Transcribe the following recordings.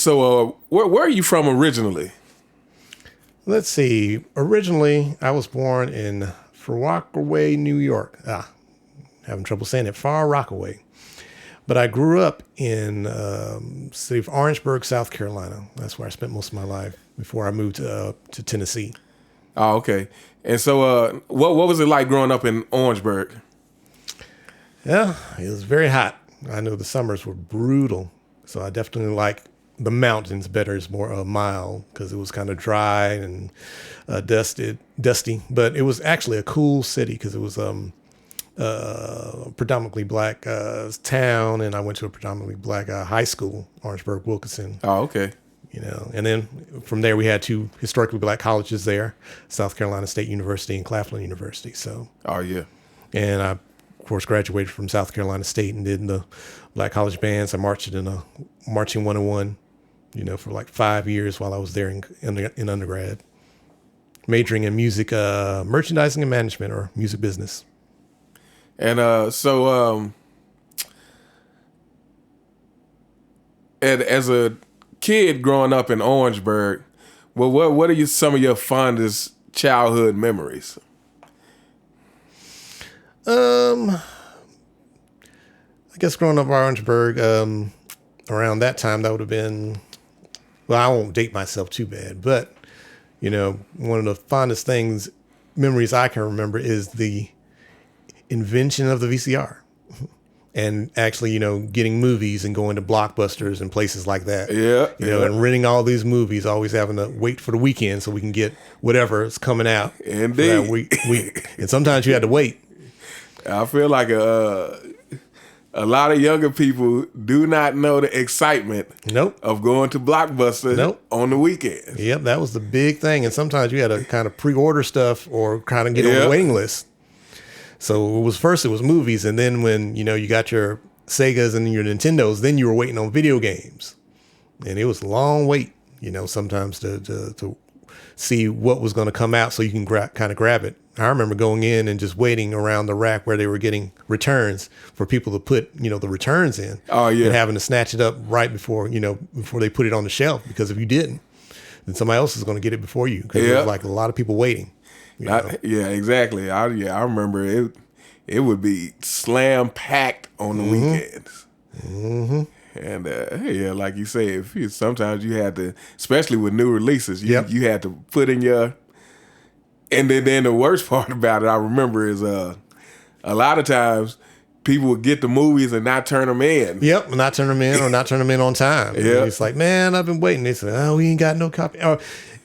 So, where are you from originally? Let's see. Originally, I was born in Far Rockaway, New York. Having trouble saying it. Far Rockaway. But I grew up in the city of Orangeburg, South Carolina. That's where I spent most of my life before I moved to Tennessee. Oh, okay. And so, what was it like growing up in Orangeburg? Yeah, it was very hot. I know the summers were brutal, so I definitely like the mountains better. It's more mild because it was kind of dry and dusty. But it was actually a cool city because it was predominantly black town, and I went to a predominantly black high school, Orangeburg Wilkinson. Oh, okay. And then from there we had two historically black colleges there, South Carolina State University and Claflin University. So, oh yeah, and I, of course, graduated from South Carolina State and did in the black college bands. I marched in a marching 101, for like 5 years while I was there in undergrad, majoring in music, merchandising and management, or music business. And and as a kid growing up in Orangeburg, well, what are some of your fondest childhood memories? I guess growing up in Orangeburg, around that time, that would have been, well, I won't date myself too bad, but, one of the fondest memories I can remember is the invention of the VCR. And actually, getting movies and going to Blockbusters and places like that. Yeah. And renting all these movies, always having to wait for the weekend so we can get whatever is coming out. Indeed. For that week. And sometimes you had to wait. I feel like a lot of younger people do not know the excitement of going to Blockbuster on the weekends. Yep, that was the big thing. And sometimes you had to kind of pre-order stuff or kind of get on the waiting list. So it was movies, and then when you got your Segas and your Nintendos, then you were waiting on video games, and it was a long wait. Sometimes to see what was going to come out so you can kind of grab it. I remember going in and just waiting around the rack where they were getting returns for people to put the returns in. Oh yeah, and having to snatch it up right before they put it on the shelf, because if you didn't, then somebody else is going to get it before you, because there was like a lot of people waiting. Yeah, exactly. I remember it would be slam packed on the weekends. Mm-hmm. And like you say, sometimes you had to, especially with new releases, you had to put in your. And then the worst part about it, I remember, is a lot of times people would get the movies and not turn them in. Yep, not turn them in or not turn them in on time. Yeah, it's like, man, I've been waiting. They said, oh, we ain't got no copy. And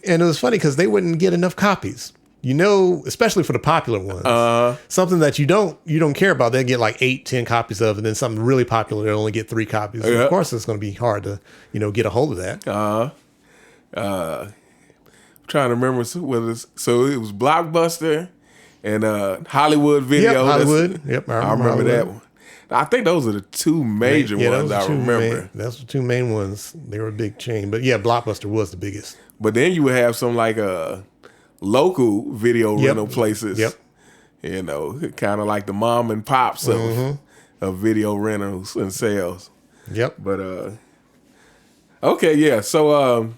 it was funny because they wouldn't get enough copies. Especially for the popular ones, something that you don't care about, they get like 8-10 copies of, and then something really popular, they only get 3 copies. Of course, it's going to be hard to, get a hold of that. I'm trying to remember whether so it was Blockbuster and Hollywood Video. Yep, Hollywood. Yep, I remember that one. I think those are the two major ones I remember. That's the two main ones. They were a big chain, but yeah, Blockbuster was the biggest. But then you would have some like local video rental places. Yep. Kind of like the mom and pops of video rentals and sales. Yep. But okay, yeah. So